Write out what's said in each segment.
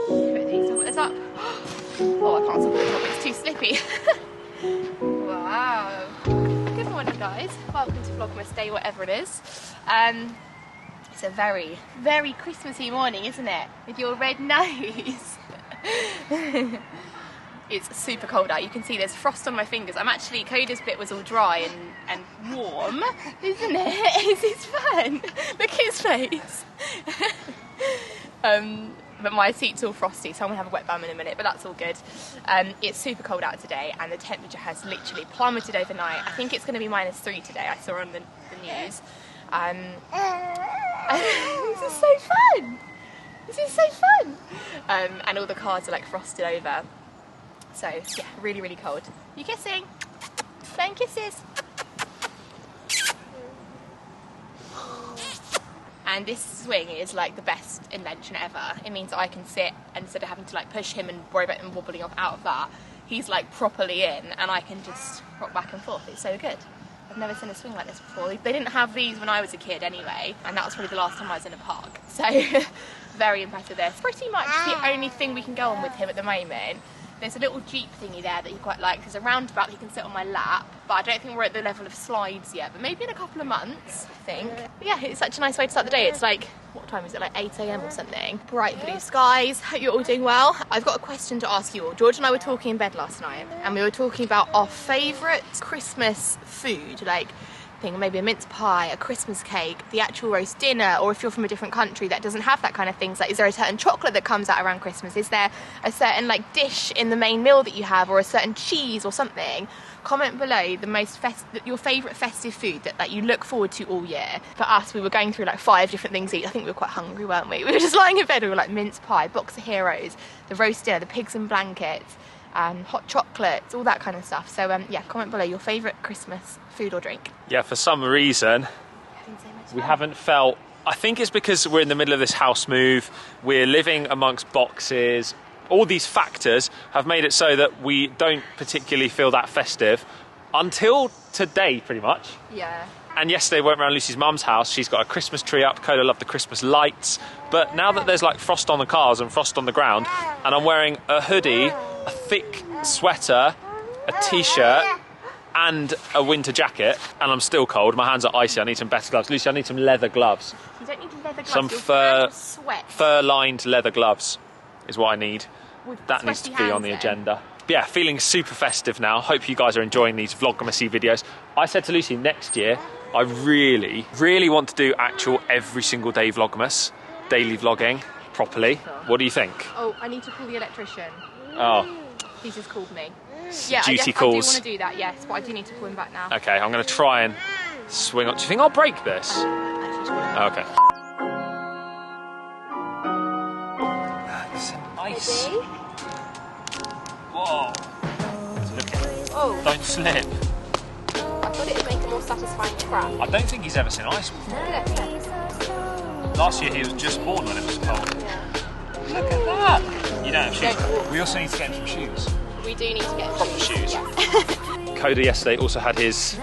Put these, put this up. Oh, I can't stop at the top, it's too slippy. Wow. Good morning, guys. Welcome to Vlogmas Day, whatever it is. It's a very, very Christmassy morning, isn't it? With your red nose. It's super cold out. You can see there's frost on my fingers. I'm actually, Coda's bit was all dry and warm, isn't it? It's fun. Look at his face. But my seat's all frosty, so I'm gonna have a wet bum in a minute, but that's all good. It's super cold out today, and the temperature has literally plummeted overnight. I think it's gonna be -3 today, I saw on the news. This is so fun! This is so fun! And all the cars are like frosted over. So yeah, really, really cold. You kissing? Playing kisses. And this swing is like the best invention ever. It means I can sit, and instead of having to like push him and worry about him wobbling off out of that, he's like properly in, and I can just rock back and forth. It's so good. I've never seen a swing like this before. They didn't have these when I was a kid anyway, and that was probably the last time I was in a park. So very impressed with this. Pretty much the only thing we can go on with him at the moment. There's a little Jeep thingy there that he quite likes. There's a roundabout that he can sit on my lap, but I don't think we're at the level of slides yet, but maybe in a couple of months, I think. But yeah, it's such a nice way to start the day. It's like, what time is it, like 8 AM or something? Bright blue skies. Hope you're all doing well. I've got a question to ask you all. George and I were talking in bed last night, and we were talking about our favourite Christmas food, like maybe a mince pie, a Christmas cake, the actual roast dinner, or if you're from a different country that doesn't have that kind of things, like is there a certain chocolate that comes out around Christmas? Is there a certain like dish in the main meal that you have, or a certain cheese or something? Comment below your favourite festive food that you look forward to all year. For us, we were going through like 5 different things to eat. I think we were quite hungry, weren't we? We were just lying in bed, we were like mince pie, box of heroes, the roast dinner, the pigs in blankets, hot chocolates, all that kind of stuff. So yeah, comment below your favourite Christmas food or drink. Yeah, for some reason we haven't felt, I think it's because we're in the middle of this house move, we're living amongst boxes, all these factors have made it so that we don't particularly feel that festive until today, pretty much. Yeah. And yesterday we went around Lucy's mum's house. She's got a Christmas tree up. Coda loved the Christmas lights. But now that there's like frost on the cars and frost on the ground, and I'm wearing a hoodie, a thick sweater, a t-shirt, and a winter jacket, and I'm still cold. My hands are icy. I need some better gloves. Lucy, I need some leather gloves. You don't need leather gloves. Some fur-lined leather gloves is what I need. That needs to be on the agenda. But yeah, feeling super festive now. Hope you guys are enjoying these Vlogmasy videos. I said to Lucy, next year, I really, really want to do actual every single day Vlogmas, daily vlogging, properly. What do you think? Oh, I need to call the electrician. Oh. He's just called me. Yeah, duty I do calls. want to do that, yes, but I do need to call him back now. Okay, I'm going to try and swing on. Do you think I'll break this? Okay. That's nice. Whoa. Oh. Don't slip. I thought it would make a more satisfying crack. I don't think he's ever seen ice before. Last year he was just born when it was cold. Yeah. Look at that. You don't have shoes. We also need to get him some shoes. We do need to get proper shoes. Yeah. Coda yesterday also had his,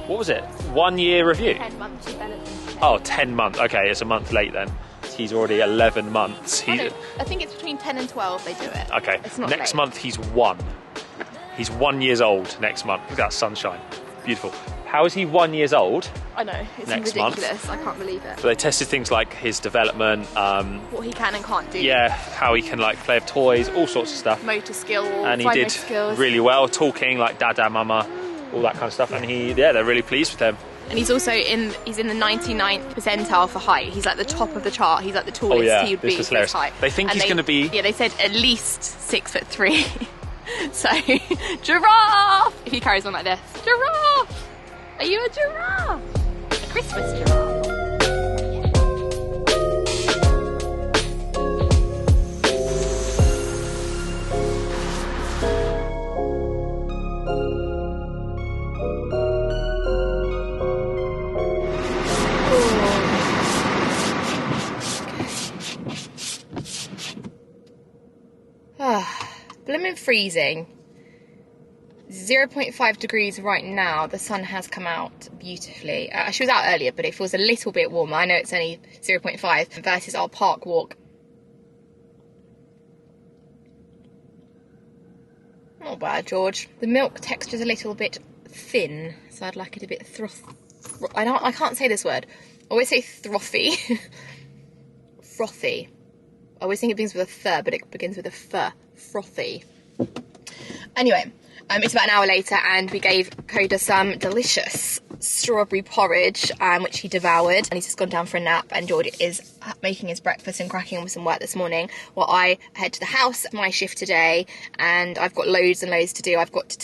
what was it? 1 year review? 10 months development. Oh, 10 months. Okay, it's a month late then. He's already 11 months. I think it's between 10 and 12 they do it. Okay, it's not next late. month he's 1. He's 1 year old next month. Look at that sunshine. Beautiful. How is he 1 year old? I know, it's next ridiculous. Month? I can't believe it. But they tested things like his development. What he can and can't do. Yeah, how he can like play with toys, all sorts of stuff. Motor skills, and he did really well, talking like dada, mama, all that kind of stuff. And they're really pleased with him. And he's also in the 99th percentile for height. He's like the top of the chart. He's like the tallest he would be for his height. They think he's going to be... Yeah, they said at least 6'3". So, giraffe! If he carries on like this, giraffe! Are you a giraffe? A Christmas giraffe. Blooming freezing. 0.5 degrees right now. The sun has come out beautifully. She was out earlier, but it feels a little bit warmer. I know it's only 0.5 versus our park walk Not bad, George. The milk texture's a little bit thin, so I'd like it a bit I can't say this word. I always say frothy. Frothy. I always think it begins with a th, but it begins with a f. Frothy. Anyway, it's about an hour later and we gave Coda some delicious strawberry porridge, which he devoured, and he's just gone down for a nap, and George is making his breakfast and cracking on with some work this morning while I head to the house. My shift today, and I've got loads and loads to do.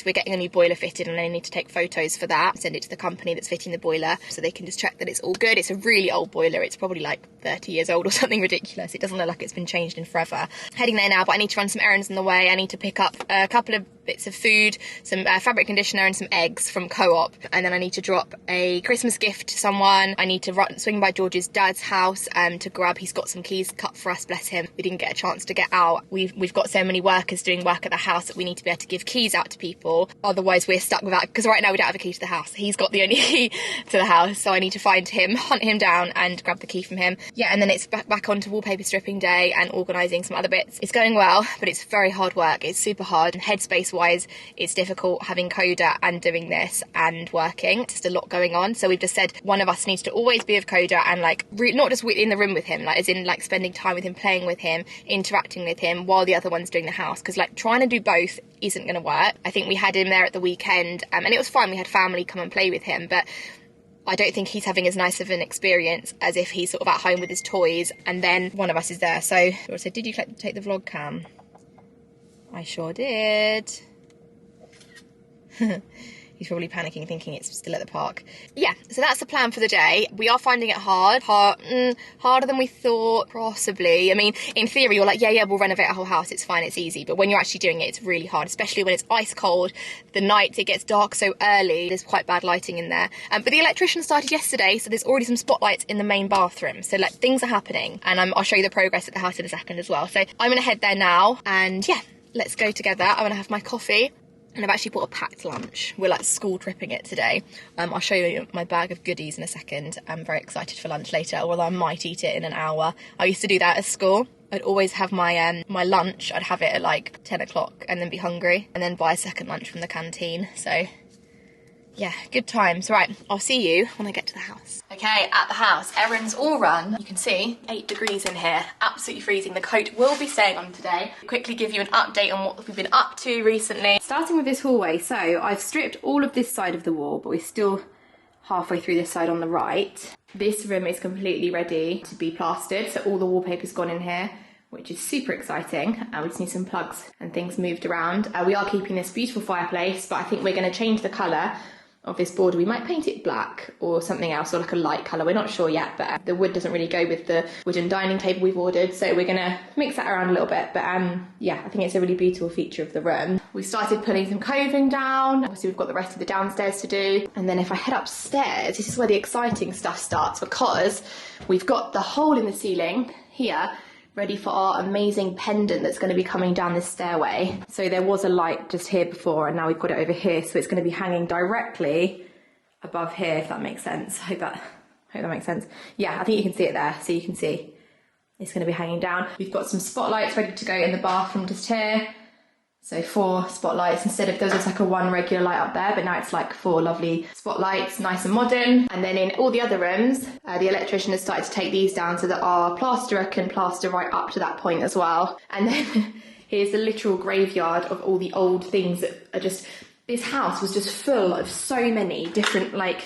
we're getting a new boiler fitted and I need to take photos for that, send it to the company that's fitting the boiler so they can just check that it's all good. It's a really old boiler. It's probably like 30 years old or something ridiculous. It doesn't look like it's been changed in forever. Heading there now, but I need to run some errands on the way. I need to pick up a couple of bits of food, some fabric conditioner and some eggs from Co-op, and then I need to drop a Christmas gift to someone. I need to swing by George's dad's house to grab, he's got some keys cut for us, bless him. We didn't get a chance to get out. We've got so many workers doing work at the house that we need to be able to give keys out to people, otherwise we're stuck without, because right now we don't have a key to the house. He's got the only key to the house, so I need to find him, hunt him down and grab the key from him. Yeah, and then it's back onto wallpaper stripping day and organising some other bits. It's going well, but it's very hard work. It's super hard, and headspace wise it's difficult having Coda and doing this and working. It's just a lot going on, so we've just said one of us needs to always be with Coda and like not just in the room with him, like as in like spending time with him, playing with him, interacting with him, while the other one's doing the house, because like trying to do both isn't going to work. I think we had him there at the weekend and it was fine. We had family come and play with him, but I don't think he's having as nice of an experience as if he's sort of at home with his toys and then one of us is there. So I said, did you take the vlog cam? I sure did. He's probably panicking, thinking it's still at the park. Yeah, so that's the plan for the day. We are finding it harder than we thought, possibly. I mean, in theory, you're like, yeah, we'll renovate a whole house, it's fine, it's easy. But when you're actually doing it, it's really hard, especially when it's ice cold. The night, it gets dark so early. There's quite bad lighting in there. But the electrician started yesterday, so there's already some spotlights in the main bathroom. So like things are happening, and I'll show you the progress at the house in a second as well. So I'm gonna head there now, and yeah, let's go together. I'm gonna have my coffee. And I've actually bought a packed lunch. We're like school tripping it today. I'll show you my bag of goodies in a second. I'm very excited for lunch later, although I might eat it in an hour. I used to do that at school. I'd always have my my lunch. I'd have it at like 10 o'clock and then be hungry and then buy a second lunch from the canteen. So yeah, good times. Right, I'll see you when I get to the house. Okay, at the house, errands all run. You can see 8 degrees in here, absolutely freezing. The coat will be staying on today. Quickly give you an update on what we've been up to recently. Starting with this hallway, so I've stripped all of this side of the wall, but we're still halfway through this side on the right. This room is completely ready to be plastered, so all the wallpaper's gone in here, which is super exciting. We just need some plugs and things moved around. We are keeping this beautiful fireplace, but I think we're going to change the colour of this border. We might paint it black or something else, or like a light colour, we're not sure yet, but the wood doesn't really go with the wooden dining table we've ordered, so we're gonna mix that around a little bit. But yeah, I think it's a really beautiful feature of the room. We started pulling some coving down, obviously we've got the rest of the downstairs to do, and then if I head upstairs, this is where the exciting stuff starts, because we've got the hole in the ceiling here ready for our amazing pendant that's going to be coming down this stairway. So there was a light just here before, and now we've got it over here, so it's going to be hanging directly above here, if that makes sense. I hope that makes sense. Yeah, I think you can see it there, so you can see it's going to be hanging down. We've got some spotlights ready to go in the bathroom just here. So 4 spotlights instead of, there was just like a 1 regular light up there, but now it's like 4 lovely spotlights, nice and modern. And then in all the other rooms, the electrician has started to take these down so that our plasterer can plaster right up to that point as well. And then here's the literal graveyard of all the old things that are just, this house was just full of so many different like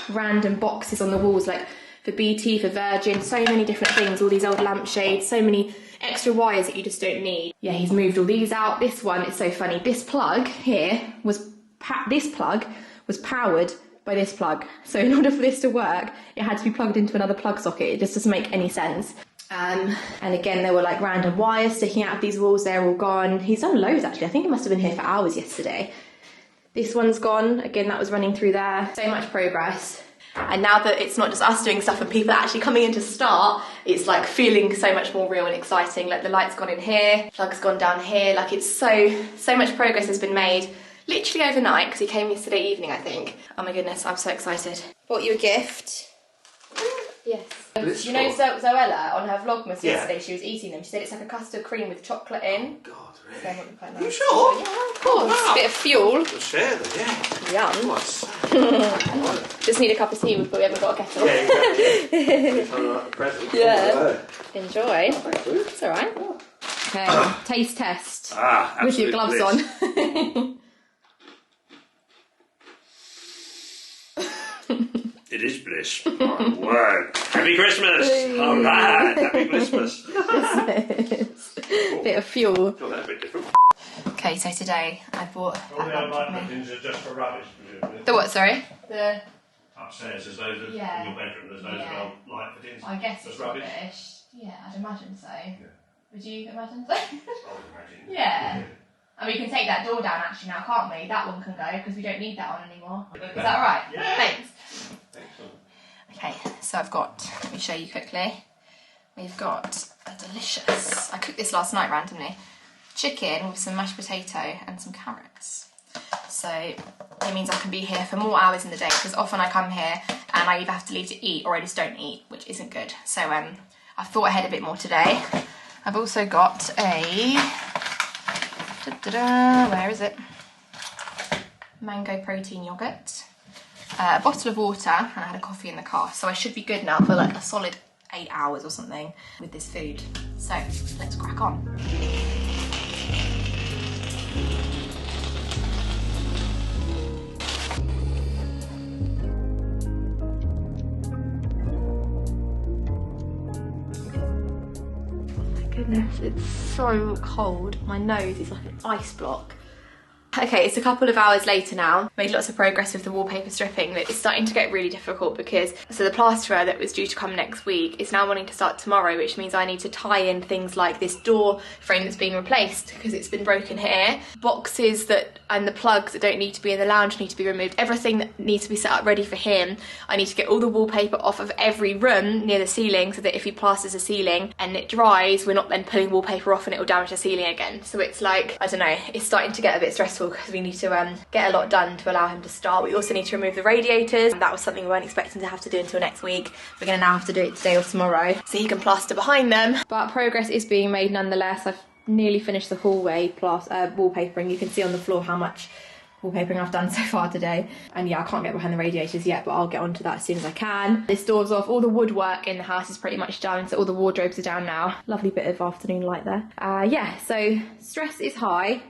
random boxes on the walls, like for BT, for Virgin, so many different things, all these old lampshades, so many extra wires that you just don't need. Yeah, he's moved all these out. This one is so funny. This plug here was powered by this plug. So in order for this to work, it had to be plugged into another plug socket. It just doesn't make any sense. And again, there were like random wires sticking out of these walls. They're all gone. He's done loads actually. I think he must have been here for hours yesterday. This one's gone. Again, that was running through there. So much progress. And now that it's not just us doing stuff and people are actually coming in to start, it's like feeling so much more real and exciting. Like the light's gone in here, plug's gone down here. Like it's so much progress has been made literally overnight, because he came yesterday evening, I think. Oh my goodness, I'm so excited. Bought you a gift. Yes. You know Zoella, on her Vlogmas yesterday, she was eating them. She said it's like a custard cream with chocolate in. Oh, God, really? So nice. Are you sure? Yeah, of course. A bit of fuel. We'll share them, yeah. Yum. Just need a cup of tea, but we haven't got a kettle. Yeah, exactly. Yeah. Enjoy. It's alright. Okay, taste test. With your gloves on. It is bliss. Oh, word. Happy Christmas! All right, happy Christmas. Bit of fuel. Oh, that's a bit different. Okay, so today I bought. All the light fittings are just for rubbish, presumably. The what? Sorry. The. Upstairs, there's loads of in your bedroom. There's loads of light fittings. I guess it's rubbish. Yeah, I'd imagine so. Yeah. Would you imagine so? I would imagine. Yeah. And we can take that door down actually now, can't we? That one can go because we don't need that on anymore. Is that right? Yeah. Thanks. Excellent. Okay, so I've got, let me show you quickly. We've got a delicious, I cooked this last night randomly, chicken with some mashed potato and some carrots. So it means I can be here for more hours in the day because often I come here and I either have to leave to eat or I just don't eat, which isn't good. So I've thought ahead a bit more today. I've also got a, where is it? Mango protein yogurt, a bottle of water, and I had a coffee in the car. So I should be good now for like a solid 8 hours or something with this food. So let's crack on. Goodness, it's so cold. My nose is like an ice block. Okay, it's a couple of hours later now. Made lots of progress with the wallpaper stripping, but it's starting to get really difficult because the plasterer that was due to come next week is now wanting to start tomorrow, which means I need to tie in things like this door frame that's being replaced because it's been broken here. Boxes and the plugs that don't need to be in the lounge need to be removed. Everything that needs to be set up ready for him. I need to get all the wallpaper off of every room near the ceiling so that if he plasters the ceiling and it dries, we're not then pulling wallpaper off and it will damage the ceiling again. So it's like, I don't know, it's starting to get a bit stressful because we need to get a lot done to allow him to start. We also need to remove the radiators. That was something we weren't expecting to have to do until next week. We're going to now have to do it today or tomorrow so he can plaster behind them. But progress is being made nonetheless. I've nearly finished the hallway wallpapering. You can see on the floor how much wallpapering I've done so far today. And yeah, I can't get behind the radiators yet, but I'll get onto that as soon as I can. This door's off. All the woodwork in the house is pretty much done, so all the wardrobes are down now. Lovely bit of afternoon light there. Yeah, so stress is high,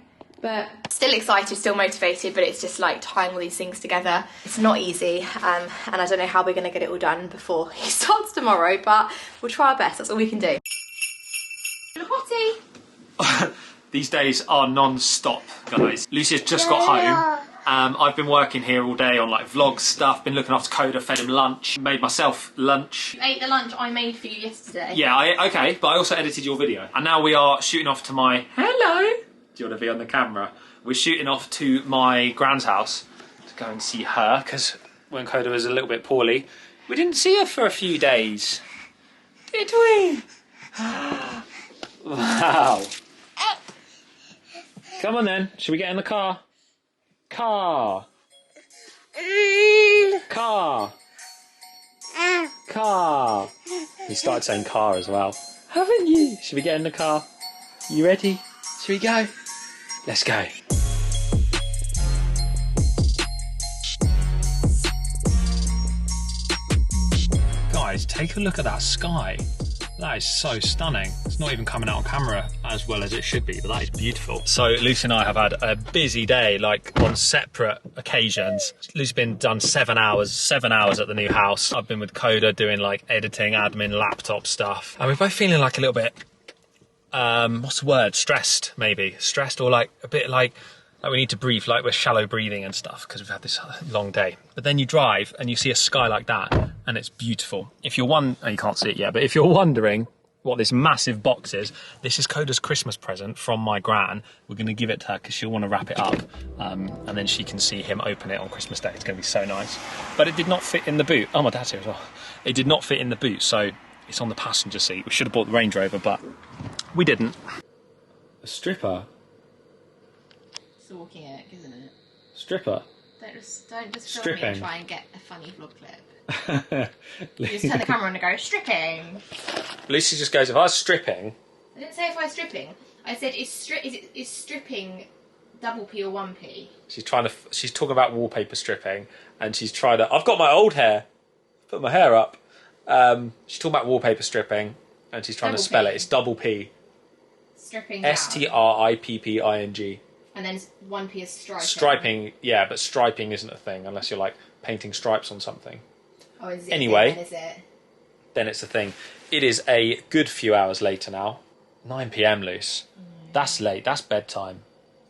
but still excited, still motivated, but it's just like tying all these things together. It's not easy, and I don't know how we're going to get it all done before he starts tomorrow, but we'll try our best. That's all we can do. Hottie! These days are non-stop, guys. Lucy's just got home. I've been working here all day on like vlog stuff, been looking after Coda, fed him lunch, made myself lunch. You ate the lunch I made for you yesterday. Yeah, okay, but I also edited your video. And now we are shooting off to my... Hello! Do you want to be on the camera? We're shooting off to my grand's house to go and see her, because when Coda was a little bit poorly, we didn't see her for a few days. Did we? Wow. Come on then, should we get in the car? Car. Car. Car. You started saying car as well. Haven't you? Should we get in the car? You ready? Should we go? Let's go. Guys, take a look at that sky. That is so stunning. It's not even coming out on camera as well as it should be, but that is beautiful. So Lucy and I have had a busy day, like on separate occasions. Lucy's been done 7 hours at the new house. I've been with Coda doing like editing, admin, laptop stuff. And we're both feeling like a little bit, what's the word? Stressed, maybe. Stressed, or like a bit like we need to breathe, like we're shallow breathing and stuff because we've had this long day. But then you drive and you see a sky like that and it's beautiful. If you're you can't see it yet, but if you're wondering what this massive box is, this is Coda's Christmas present from my gran. We're going to give it to her because she'll want to wrap it up and then she can see him open it on Christmas Day. It's going to be so nice. But it did not fit in the boot. Oh, my dad's here as well. It did not fit in the boot, so it's on the passenger seat. We should have bought the Range Rover, but we didn't. A stripper? It's a walking ick, isn't it? Stripper? Don't just film me Stripping. and try and get a funny vlog clip. You just turn the camera on and go, stripping. Lucy just goes, if I was stripping... I didn't say if I was stripping. I said, is stripping double P or 1P? She's talking about wallpaper stripping, and she's trying to... I've got my old hair. Put my hair up. She's talking about wallpaper stripping, and she's trying to spell it. It's double P. Stripping down. Stripping. And then 1P is striping. Striping, yeah, but striping isn't a thing unless you're like painting stripes on something. Oh, is it? Anyway, then, is it? Then it's a thing. It is a good few hours later now. 9 p.m, Luce. That's late. That's bedtime.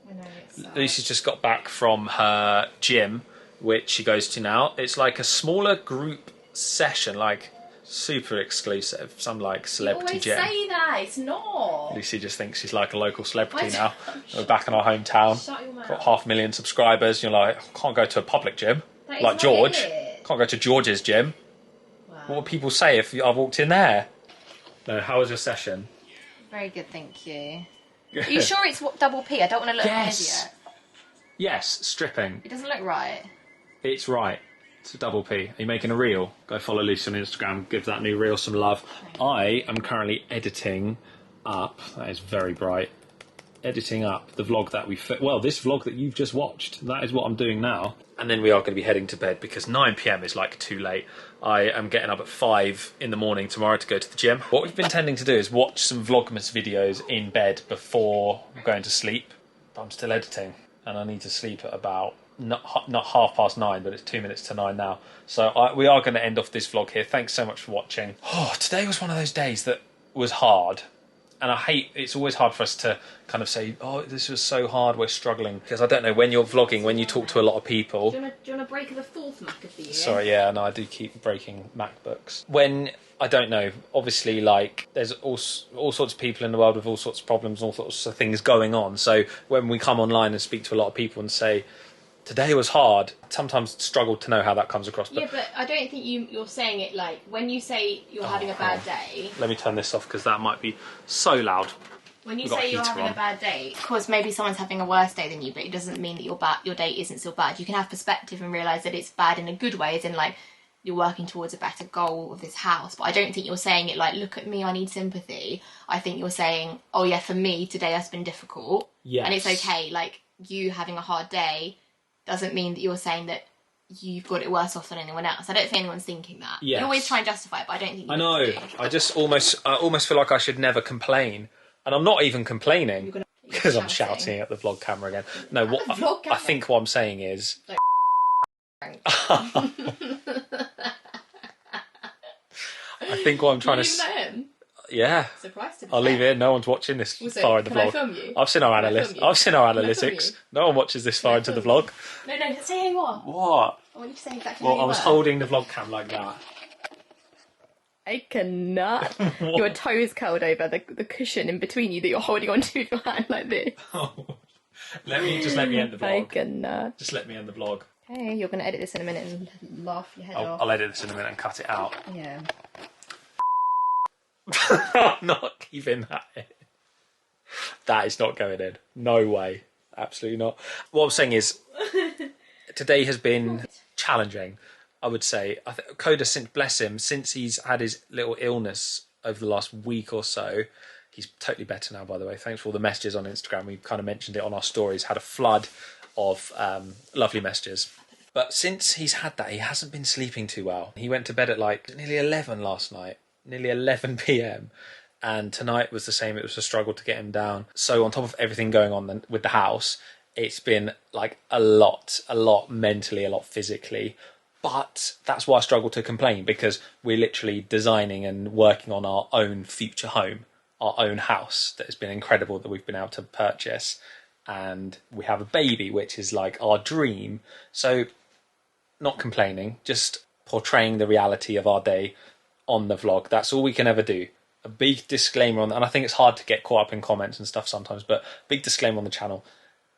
I know, it's sad. Lucy's just got back from her gym, which she goes to now. It's like a smaller group session, like super exclusive. Some like celebrity gym. You always say that. It's not. Lucy just thinks she's like a local celebrity now. We're back in our hometown. Shut your mouth. Got 500,000 subscribers. You're like, can't go to a public gym. That is Like not George. it. Can't go to George's gym. Wow. What would people say if I walked in there? No, how was your session? Very good, thank you. Are you sure it's double P? I don't want to look like an idiot. Yes, stripping. It doesn't look right. It's right. It's a double P. Are you making a reel? Go follow Lucy on Instagram. Give that new reel some love. I am currently editing up. That is very bright. Editing up the vlog that this vlog that you've just watched. That is what I'm doing now. And then we are going to be heading to bed because 9 p.m. is like too late. I am getting up at 5 in the morning tomorrow to go to the gym. What we've been tending to do is watch some Vlogmas videos in bed before going to sleep. But I'm still editing and I need to sleep at about not 9:30, but it's 2 minutes to 9 now. So we are going to end off this vlog here. Thanks so much for watching. Oh, today was one of those days that was hard. And it's always hard for us to kind of say, oh, this was so hard, we're struggling. Because I don't know, when you're vlogging, when you talk to a lot of people... Do you want to break the fourth Mac of the year? Sorry, yeah, no, I do keep breaking MacBooks. When, I don't know, obviously, like, there's all sorts of people in the world with all sorts of problems, all sorts of things going on. So when we come online and speak to a lot of people and say, today was hard, sometimes struggle to know how that comes across. Yeah, but I don't think you're saying it like, when you say you're having a bad day... Let me turn this off because that might be so loud. When you say you're having a bad day, because maybe someone's having a worse day than you, but it doesn't mean that your day isn't still bad. You can have perspective and realise that it's bad in a good way, as in like, you're working towards a better goal of this house. But I don't think you're saying it like, look at me, I need sympathy. I think you're saying, oh yeah, for me, today has been difficult. Yes. And it's okay, like, you having a hard day doesn't mean that you're saying that you've got it worse off than anyone else. I don't think anyone's thinking that. Yes. You always try and justify it, but I don't think you I know. I just almost feel like I should never complain. And I'm not even complaining because I'm shouting at the vlog camera again. No, what I think what I'm saying is... I think what I'm trying to... Yeah. I'll leave it in. No one's watching this far in the vlog. Film you? I've seen our analytics. No one watches this far into the vlog. No, say who you are. What? I want you to say exactly Well, I was holding the vlog cam like that. I cannot. Your toes curled over the cushion in between you that you're holding onto with your hand like this. Oh. Let me end the vlog. I cannot. Just let me end the vlog. Hey, you're going to edit this in a minute and laugh your head off. I'll edit this in a minute and cut it out. Yeah. I'm not keeping that in. That is not going in. No way. Absolutely not. What I'm saying is, today has been challenging, I would say. I think Coda, since he's had his little illness over the last week or so, he's totally better now, by the way. Thanks for all the messages on Instagram. We kind of mentioned it on our stories. Had a flood of lovely messages. But since he's had that, he hasn't been sleeping too well. He went to bed at like nearly 11 last night. Nearly 11 p.m. And tonight was the same. It was a struggle to get him down. So on top of everything going on with the house, it's been like a lot mentally, a lot physically. But that's why I struggle to complain, because we're literally designing and working on our own future home, our own house that has been incredible that we've been able to purchase. And we have a baby, which is like our dream. So not complaining, just portraying the reality of our day on the vlog. That's all we can ever do. A big disclaimer on that, and I think it's hard to get caught up in comments and stuff sometimes, but big disclaimer on the channel.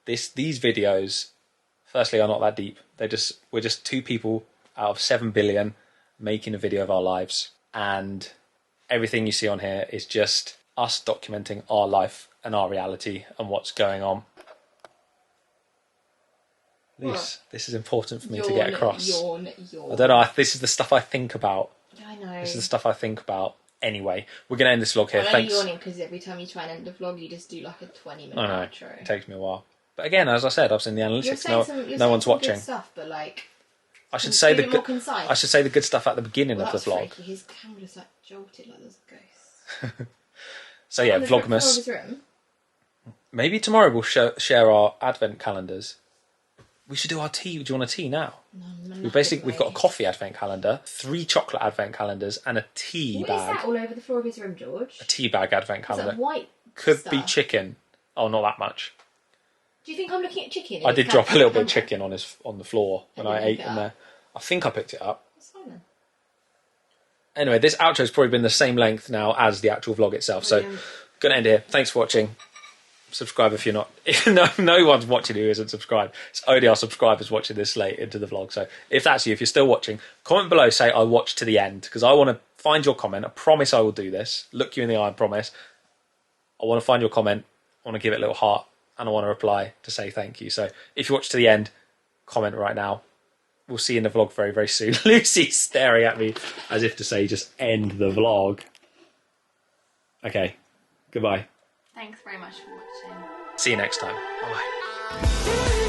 These videos, firstly, are not that deep. We're just two people out of 7 billion making a video of our lives, and everything you see on here is just us documenting our life and our reality and what's going on. Luce, this is important for me to get across. Yawn. I don't know. This is the stuff I think about. I know. This is the stuff I think about. Anyway, we're going to end this vlog here. Thanks. I'm only yawning because every time you try and end a vlog, you just do like a 20-minute outro. It takes me a while. But again, as I said, I've seen the analytics. No one's watching. Good stuff, but like, I should say more concise. I should say the good stuff at the beginning of the vlog. Freaky. His camera's like jolted like there's a ghost. So yeah, Vlogmas. Maybe tomorrow we'll share our advent calendars. We should do our tea. Do you want a tea now? No, we've got a coffee advent calendar, 3 chocolate advent calendars, and a tea bag. What is that all over the floor of his room, George? A tea bag advent calendar. Is that white Could stuff? be chicken. Oh, not that much. Do you think I'm looking at chicken? I did drop a little bit of chicken on the floor when I ate in there. I think I picked it up. That's fine then. Anyway, this outro's probably been the same length now as the actual vlog itself. So, gonna end here. Thanks for watching. Subscribe if you're not. No one's watching who isn't subscribed. It's only our subscribers watching this late into the vlog. So if that's you, if you're still watching, comment below, say I watched to the end, because I want to find your comment. I promise I will do this. Look you in the eye, I promise. I want to find your comment. I want to give it a little heart, and I want to reply to say thank you. So if you watch to the end, comment right now. We'll see you in the vlog very, very soon. Lucy's staring at me as if to say, just end the vlog. Okay, goodbye. Thanks very much for watching. See you next time. Bye.